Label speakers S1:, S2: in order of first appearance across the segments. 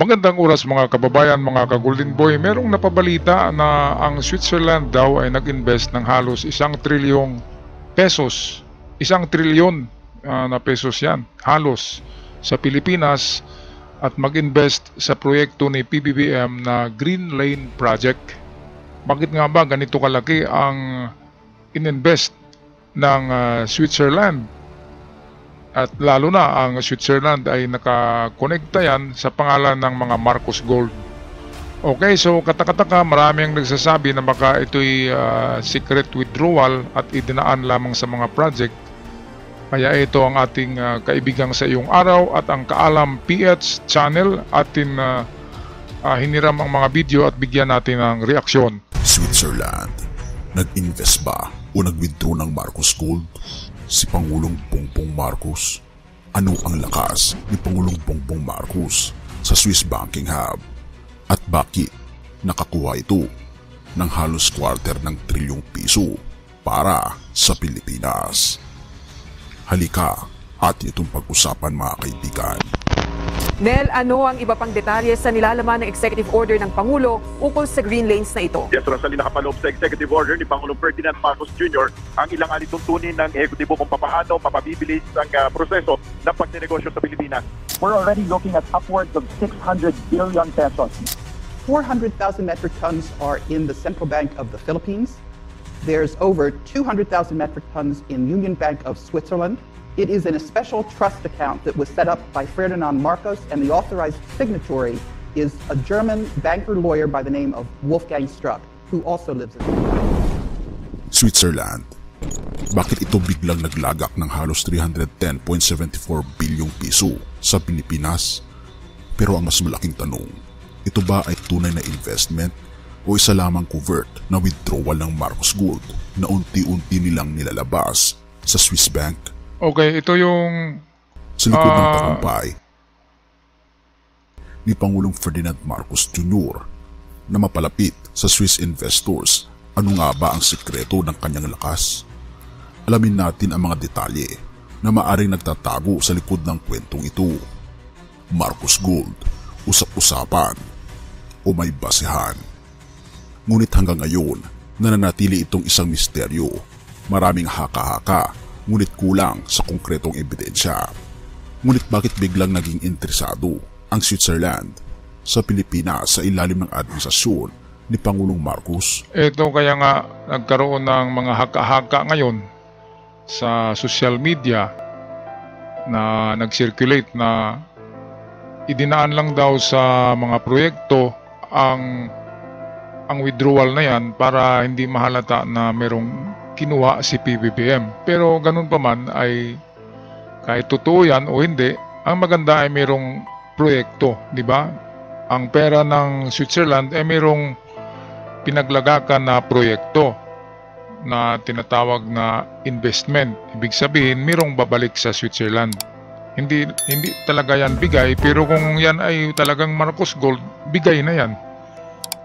S1: Magandang oras mga kababayan, mga ka-Golden Boy. Merong napabalita na ang Switzerland daw ay nag-invest ng halos 1 trilyong pesos. 1 trilyon na pesos yan, halos sa Pilipinas at mag-invest sa proyekto ni PBBM na Green Lane Project. Bakit nga ba ganito kalaki ang ininvest ng Switzerland? At lalo na ang Switzerland ay nakakonekta yan sa pangalan ng mga Marcos Gold. Okay, so katakataka maraming nagsasabi na baka ito'y secret withdrawal at idinaan lamang sa mga project. Kaya ito ang ating kaibigang sa iyong araw at ang Kaalam PH channel atin hiniram ang mga video at bigyan natin ng reaksyon.
S2: Switzerland, nag-invest ba o nag-withdraw ng Marcos Gold? Si Pangulong Bongbong Marcos. Ano ang lakas ni Pangulong Bongbong Marcos sa Swiss Banking Hub? At bakit nakakuha ito ng halos ₱250 trilyong para sa Pilipinas? Halika atin itong pag-usapan mga kaibigan.
S3: Nel, ano ang iba pang detalye sa nilalaman ng executive order ng Pangulo ukol sa green lanes na ito?
S4: Yes, Rosalie, nakapaloob sa executive order ni Pangulong Ferdinand Marcos Jr. ang ilang alituntunin ng ehekutibo kung papaano mapabibilis ang proseso ng pagnenegosyo sa Pilipinas.
S5: We're already looking at upwards of 600 billion pesos.
S6: 400,000 metric tons are in the Central Bank of the Philippines. There's over 200,000 metric tons in Union Bank of Switzerland. It is in a special trust account that was set up by Ferdinand Marcos, and the authorized signatory is a German banker-lawyer by the name of Wolfgang Struck, who also lives in
S2: Switzerland. Bakit ito biglang naglagak ng halos 310.74 bilyong piso sa Pilipinas? Pero ang mas malaking tanong, ito ba ay tunay na investment o isa lamang covert na withdrawal ng Marcos Gold na unti-unti nilang nilalabas sa Swiss Bank?
S1: Okay, ito yung
S2: sa likod ng tagumpay ni Pangulong Ferdinand Marcos Jr. na mapalapit sa Swiss investors. Ano nga ba ang sikreto ng kanyang lakas? Alamin natin ang mga detalye na maaring nagtatago sa likod ng kwentong ito. Marcos Gold, usap-usapan o may basehan? Ngunit hanggang ngayon, nananatili itong isang misteryo. Maraming haka-haka, ngunit kulang sa konkretong ebidensya. Ngunit bakit biglang naging interesado ang Switzerland sa Pilipinas sa ilalim ng administrasyon ni Pangulong Marcos?
S1: Ito kaya nga nagkaroon ng mga haka-haka ngayon sa social media na nag-circulate na idinaan lang daw sa mga proyekto ang withdrawal na yan para hindi mahalata na merong kinuha si PBBM. Pero ganun pa man ay kahit totoo yan o hindi, ang maganda ay mayroong proyekto, di ba? Ang pera ng Switzerland ay mayroong pinaglagakan na proyekto na tinatawag na investment. Ibig sabihin, mayroong babalik sa Switzerland. Hindi talaga yan bigay, pero kung yan ay talagang Marcos Gold, bigay na yan.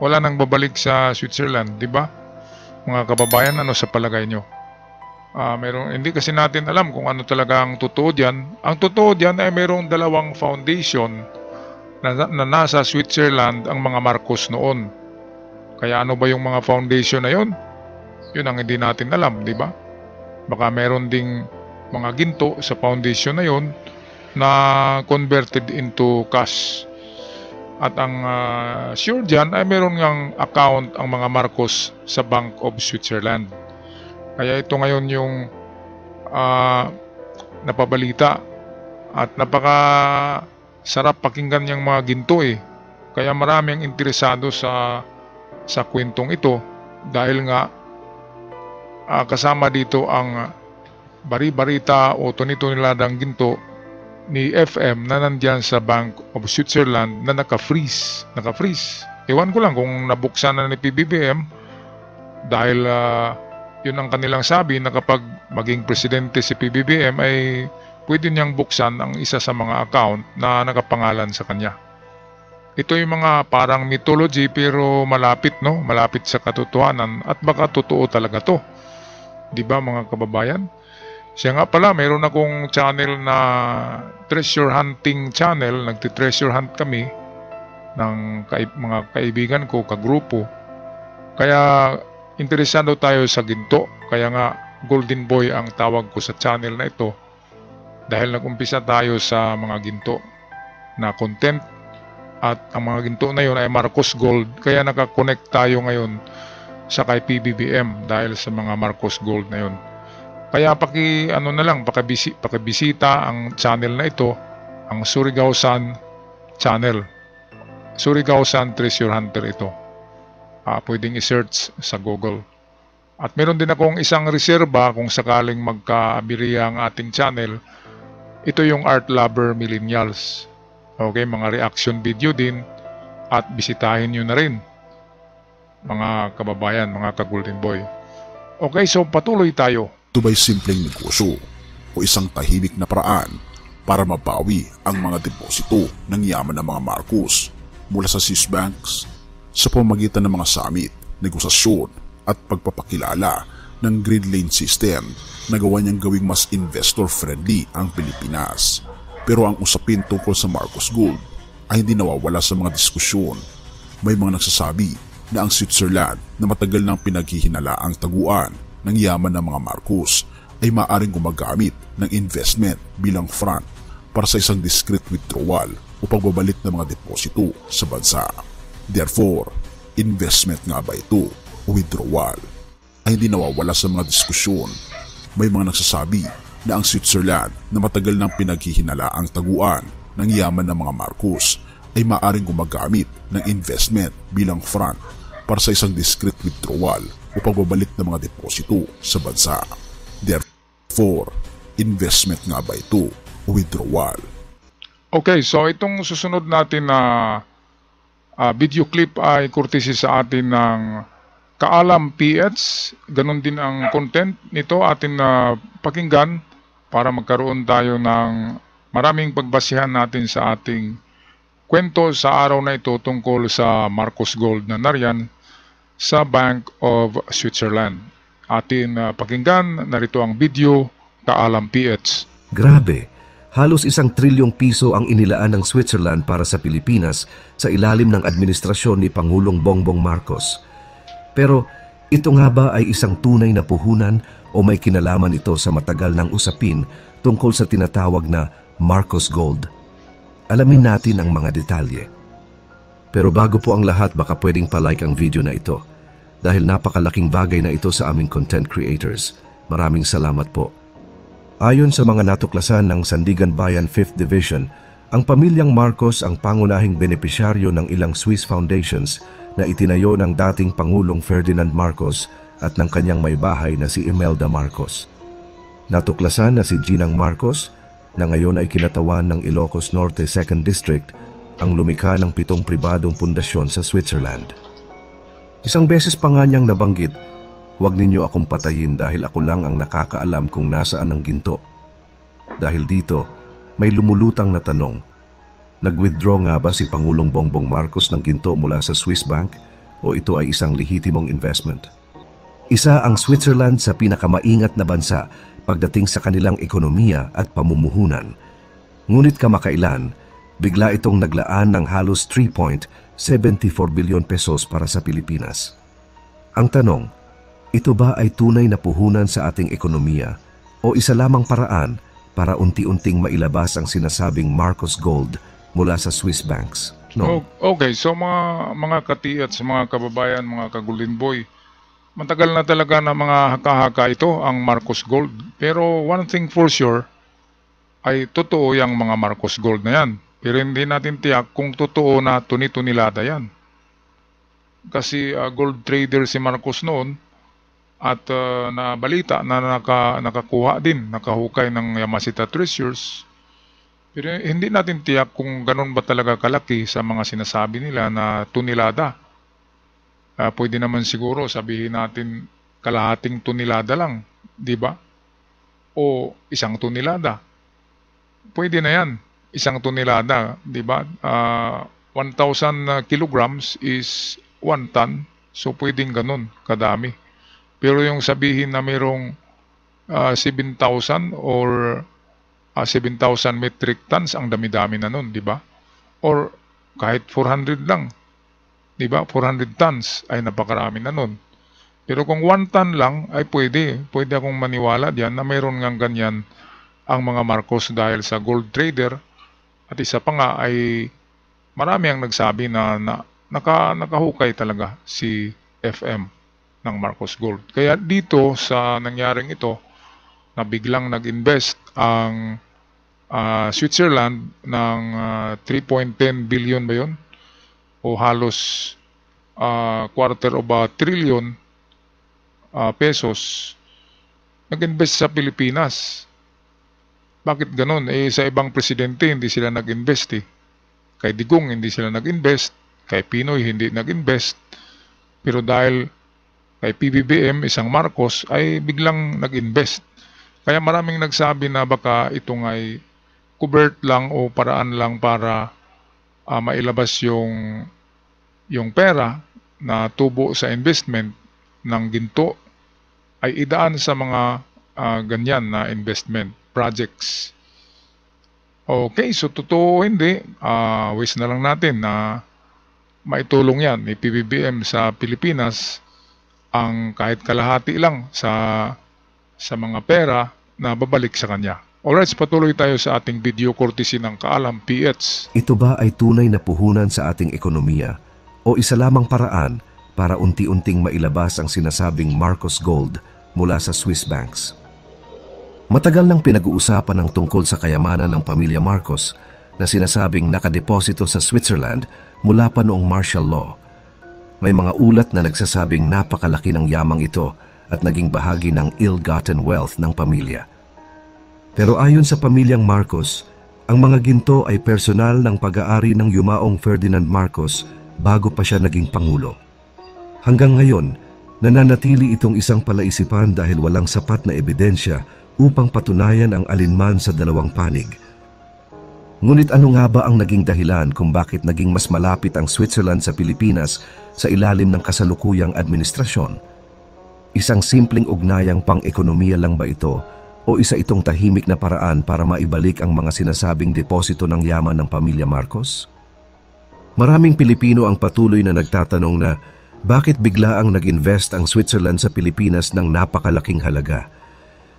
S1: Wala nang babalik sa Switzerland, di ba? Mga kababayan, ano sa palagay nyo? Hindi kasi natin alam kung ano talaga ang totoo diyan. Ang totoo diyan ay mayroong dalawang foundation na nasa Switzerland ang mga Marcos noon. Kaya ano ba yung mga foundation na yun? Yun ang hindi natin alam, di ba? Baka mayroon ding mga ginto sa foundation na yun na converted into cash. At ang sure dyan ay meron ngang account ang mga Marcos sa Bank of Switzerland. Kaya ito ngayon yung napabalita at napaka sarap pakinggan yung mga ginto eh. Kaya maraming interesado sa kwentong ito dahil nga kasama dito ang bari-barita o tuni-tuniladang ginto ni FM na nandyan sa Bank of Switzerland na naka-freeze. Ewan ko lang kung nabuksan na ni PBBM dahil yun ang kanilang sabi na kapag maging presidente si PBBM ay pwede niyang buksan ang isa sa mga account na nakapangalan sa kanya. Ito yung mga parang mythology pero malapit, no? Malapit sa katotohanan at baka totoo talaga to. Di ba mga kababayan? Siya nga pala, mayroon akong channel na treasure hunting channel. Nagti-treasure hunt kami ng mga kaibigan ko, kagrupo. Kaya interesado tayo sa ginto. Kaya nga Golden Boy ang tawag ko sa channel na ito. Dahil nag-umpisa tayo sa mga ginto na content. At ang mga ginto na yun ay Marcos Gold. Kaya nakakonect tayo ngayon sa kay PBBM dahil sa mga Marcos Gold na yun. Kaya pakibisita ang channel na ito, ang Surigao Sun channel. Surigao Sun Treasure Hunter ito. Pwedeng i-search sa Google. At meron din akong isang reserba kung sakaling magkaabiriya ang ating channel. Ito yung Art Lover Millennials. Okay, mga reaction video din. At bisitahin nyo na rin, mga kababayan, mga ka-Golden Boy. Okay, so patuloy tayo.
S2: Ito ba'y simpleng negosyo o isang tahimik na paraan para mabawi ang mga deposito ng yaman ng mga Marcos mula sa Swiss banks sa pamamagitan ng mga summit, negosasyon at pagpapakilala ng Green Lane System na gawa niyang gawing mas investor-friendly ang Pilipinas. Pero ang usapin tungkol sa Marcos Gold ay hindi nawawala sa mga diskusyon. May mga nagsasabi na ang Switzerland na matagal nang pinaghihinalaang taguan ng yaman ng mga Marcos ay maaaring gumagamit ng investment bilang front para sa isang discreet withdrawal o pagbabalik ng mga deposito sa bansa. Therefore, investment nga ba ito o withdrawal ay hindi nawawala sa mga diskusyon. May mga nagsasabi na ang Switzerland na matagal nang pinaghihinalaang taguan ng yaman ng mga Marcos ay maaaring gumagamit ng investment bilang front para sa isang discreet withdrawal o pagbabalik ng mga deposito sa bansa. Therefore, investment nga ba ito o withdrawal?
S1: Okay, so itong susunod natin na video clip ay courtesy sa atin ng Kaalam PH. Ganon din ang content nito atin na pakinggan para magkaroon tayo ng maraming pagbasihan natin sa ating kwento sa araw na ito tungkol sa Marcos Gold na nariyan sa Bank of Switzerland. Atin pakinggan, narito ang video, Kaalam PH.
S7: Grabe! Halos 1 trilyong piso ang inilaan ng Switzerland para sa Pilipinas sa ilalim ng administrasyon ni Pangulong Bongbong Marcos. Pero ito nga ba ay isang tunay na puhunan o may kinalaman ito sa matagal ng usapin tungkol sa tinatawag na Marcos Gold? Alamin natin ang mga detalye. Pero bago po ang lahat, baka pwedeng palike ang video na ito dahil napakalaking bagay na ito sa aming content creators. Maraming salamat po. Ayon sa mga natuklasan ng Sandigan Bayan 5th Division, ang pamilyang Marcos ang pangunahing benepisyaryo ng ilang Swiss foundations na itinayo ng dating Pangulong Ferdinand Marcos at ng kanyang may bahay na si Imelda Marcos. Natuklasan na si Ginang Marcos, na ngayon ay kinatawan ng Ilocos Norte 2nd District, ang lumikha ng 7 pribadong pundasyon sa Switzerland. Isang beses pa nga niyang nabanggit, "Huwag ninyo akong patayin dahil ako lang ang nakakaalam kung nasaan ang ginto." Dahil dito, may lumulutang na tanong, nag-withdraw nga ba si Pangulong Bongbong Marcos ng ginto mula sa Swiss Bank o ito ay isang lehitimong investment? Isa ang Switzerland sa pinakamaingat na bansa pagdating sa kanilang ekonomiya at pamumuhunan. Ngunit kamakailan, bigla itong naglaan ng halos 3.74 bilyon pesos para sa Pilipinas. Ang tanong, ito ba ay tunay na puhunan sa ating ekonomiya o isa lamang paraan para unti-unting mailabas ang sinasabing Marcos Gold mula sa Swiss banks? No.
S1: Okay, so mga kati at sa mga kababayan, mga ka-Golden Boy, matagal na talaga na mga haka-haka ito ang Marcos Gold. Pero one thing for sure ay totoo yung mga Marcos Gold na yan. Pero hindi natin tiyak kung totoo na tuni-tunilada yan. Kasi gold trader si Marcos noon at na balita na nakakuha din, nakahukay ng Yamashita Treasures. Pero hindi natin tiyak kung ganun ba talaga kalaki sa mga sinasabi nila na tunilada. Pwede naman siguro sabihin natin kalahating tunilada lang, di ba? O 1 tunilada. Pwede na yan, 1 tunilada, di ba? 1,000 kilograms is 1 ton, so pwedeng ganun, kadami. Pero yung sabihin na mayroong 7,000 or 7,000 metric tons, ang dami-dami na nun, di ba? Or kahit 400 lang, di ba? 400 tons ay napakarami na nun. Pero kung 1 ton lang ay pwede akong maniwala diyan na mayroon ngang ganyan ang mga Marcos dahil sa gold trader. At isa pa nga ay marami ang nagsabi na nakahukay talaga si FM ng Marcos Gold. Kaya dito sa nangyaring ito na biglang nag-invest ang Switzerland ng 3.10 billion ba yun? O halos quarter of a trillion pesos nag-invest sa Pilipinas. Bakit ganun? Sa ibang presidente hindi sila nag-invest eh. Kay Digong hindi sila nag-invest, kay Pinoy hindi nag-invest. Pero dahil kay PBBM, isang Marcos, ay biglang nag-invest. Kaya maraming nagsabi na baka itong ay covert lang o paraan lang para mailabas yung pera na tubo sa investment ng ginto ay idaan sa mga ganyan na investment projects. Okay, so totoo hindi, wish na lang natin na maitulong yan ni PBBM sa Pilipinas ang kahit kalahati lang sa mga pera na babalik sa kanya. Alright, patuloy tayo sa ating video courtesy ng Kaalam PH.
S7: Ito ba ay tunay na puhunan sa ating ekonomiya o isa lamang paraan para unti-unting mailabas ang sinasabing Marcos Gold mula sa Swiss banks? Matagal nang pinag-uusapan ang tungkol sa kayamanan ng pamilya Marcos na sinasabing nakadeposito sa Switzerland mula pa noong martial law. May mga ulat na nagsasabing napakalaki ng yamang ito at naging bahagi ng ill-gotten wealth ng pamilya. Pero ayon sa pamilyang Marcos, ang mga ginto ay personal ng pag-aari ng yumaong Ferdinand Marcos bago pa siya naging pangulo. Hanggang ngayon, nananatili itong isang palaisipan dahil walang sapat na ebidensya upang patunayan ang alinman sa dalawang panig. Ngunit ano nga ba ang naging dahilan kung bakit naging mas malapit ang Switzerland sa Pilipinas sa ilalim ng kasalukuyang administrasyon? Isang simpleng ugnayang pang-ekonomiya lang ba ito o isa itong tahimik na paraan para maibalik ang mga sinasabing deposito ng yaman ng pamilya Marcos? Maraming Pilipino ang patuloy na nagtatanong na bakit biglaang nag-invest ang Switzerland sa Pilipinas ng napakalaking halaga.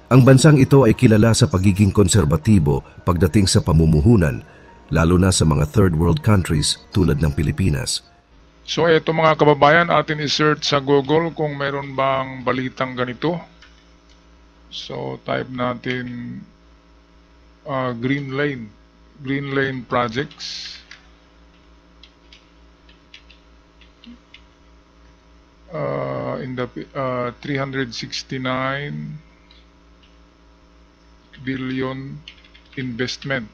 S7: Ang bansang ito ay kilala sa pagiging konserbatibo pagdating sa pamumuhunan, lalo na sa mga third world countries tulad ng Pilipinas.
S1: So ito mga kababayan, atin i-search sa Google kung meron bang balitang ganito. So type natin Green Lane Projects. In the 369 billion investment.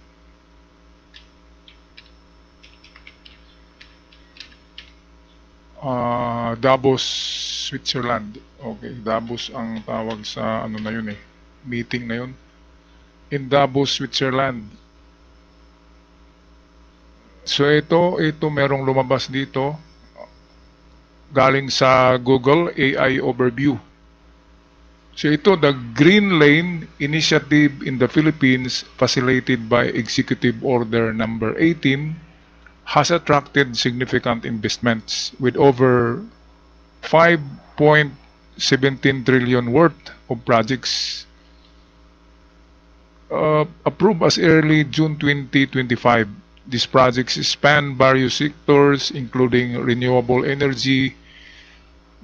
S1: Davos, Switzerland. Okay, Davos ang tawag sa ano na yun meeting na yun. In Davos, Switzerland. So ito merong lumabas dito galing sa Google AI Overview. So ito, the Green Lane Initiative in the Philippines, facilitated by Executive Order Number 18, has attracted significant investments with over 5.17 trillion worth of projects approved as early June 2025. These projects span various sectors including renewable energy,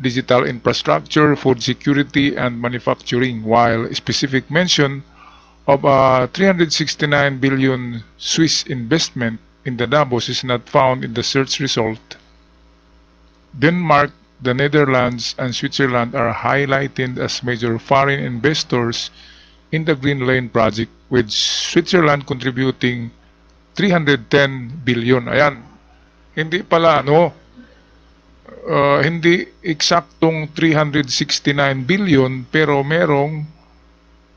S1: digital infrastructure, food security, and manufacturing, while specific mention of a 369 billion Swiss investment in the Davos is not found in the search result. Denmark, the Netherlands, and Switzerland are highlighted as major foreign investors in the Green Lane project, with Switzerland contributing 310 billion. Ayan, hindi pala hindi eksaktong 369 billion pero merong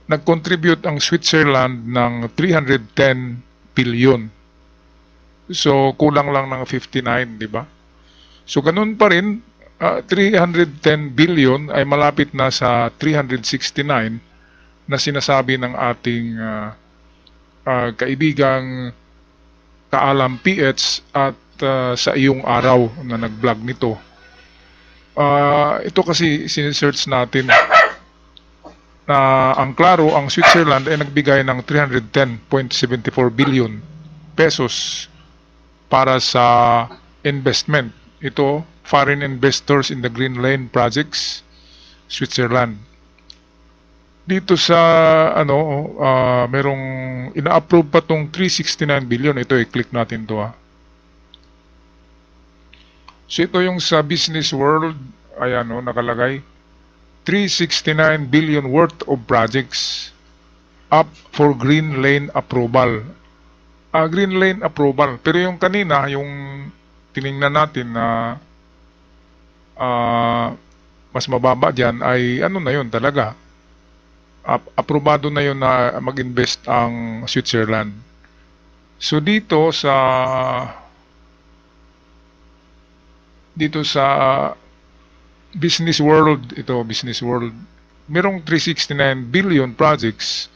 S1: nag-contribute ang Switzerland ng 310 billion. So kulang lang ng 59, di ba? So ganun pa rin, 310 billion ay malapit na sa 369 na sinasabi ng ating kaibigang Kaalam PH, at sa iyong araw na nag-vlog nito. Ito kasi sinesearch natin na ang klaro, ang Switzerland ay nagbigay ng 310.74 billion pesos para sa investment. Ito, foreign investors in the Green Lane projects, Switzerland. Dito sa merong ina-approve pa tong 369 billion. Ito, i-click natin to. So ito yung sa Business World, ayan nakalagay 369 billion worth of projects up for Green Lane approval. Green Lane approval. Pero yung kanina, yung tiningnan natin na mas mababa dyan ay na yun talaga. Aprobado na yun na mag-invest ang Switzerland. So dito sa Business World, Business World, merong 369 billion projects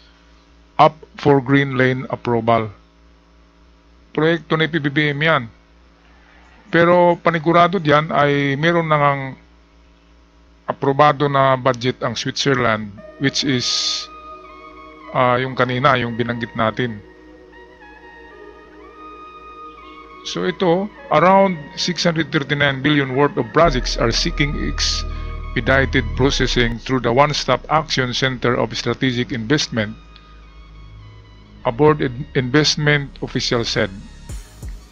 S1: up for Green Lane approval. Proyekto na PBBM yan. Pero panigurado diyan ay meron nang aprobado na budget ang Switzerland, which is yung kanina, yung binanggit natin. So ito, around 639 billion worth of projects are seeking expedited processing through the One-Stop Action Center of Strategic Investment, a board investment official said.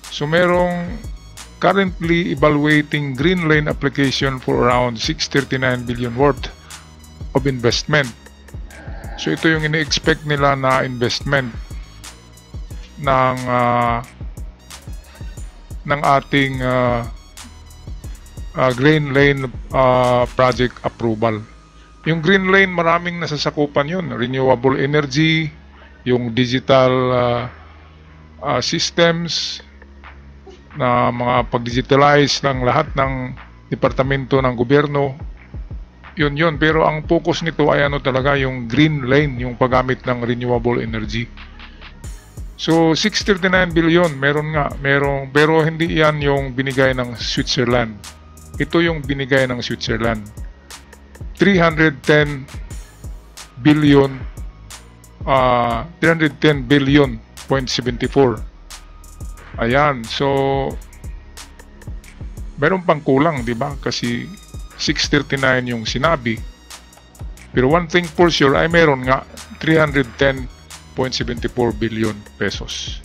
S1: So merong currently evaluating Green Lane application for around 639 billion worth of investment. So ito yung ini-expect nila na investment ng ating Green Lane project approval. Yung Green Lane, maraming nasasakupan yun. Renewable energy, yung digital systems, na mga pag-digitalize ng lahat ng departamento ng gobyerno. Yun. Pero ang focus nito ay talaga yung Green Lane, yung paggamit ng renewable energy. So 639 billion meron, pero hindi yan yung binigay ng Switzerland. Ito yung binigay ng Switzerland. 310 billion 310 billion 0.74. Ayan, so meron pang kulang, di ba? Kasi 639 yung sinabi. Pero one thing for sure ay meron nga 310.74 billion pesos.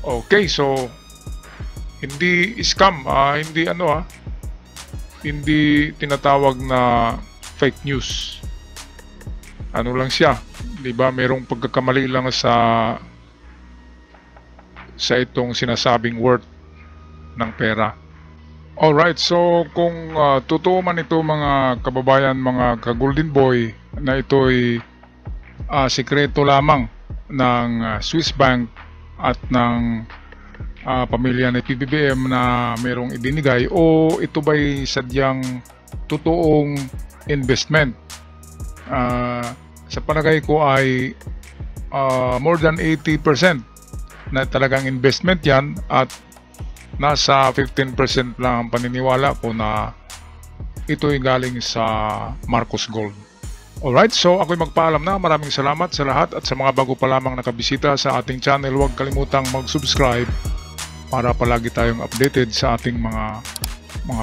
S1: Okay, so hindi scam, hindi tinatawag na fake news. Ano lang siya, di ba? Merong pagkakamali lang sa itong sinasabing worth ng pera. Alright, so kung totoo man ito mga kababayan, mga ka-Golden Boy, na ito'y sikreto lamang ng Swiss Bank at ng pamilya ng PBBM na merong idinigay, o ito ba'y sadyang totoong investment? Sa palagay ko ay more than 80% na talagang investment yan, at nasa 15% lang ang paniniwala ko na ito'y galing sa Marcos Gold. Alright, so ako'y magpaalam na. Maraming salamat sa lahat, at sa mga bago pa lamang nakabisita sa ating channel, huwag kalimutang mag-subscribe para palagi tayong updated sa ating mga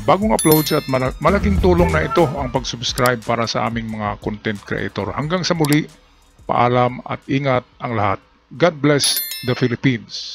S1: bagong uploads, at malaking tulong na ito ang pag-subscribe para sa aming mga content creator. Hanggang sa muli, paalam at ingat ang lahat. God bless the Philippines.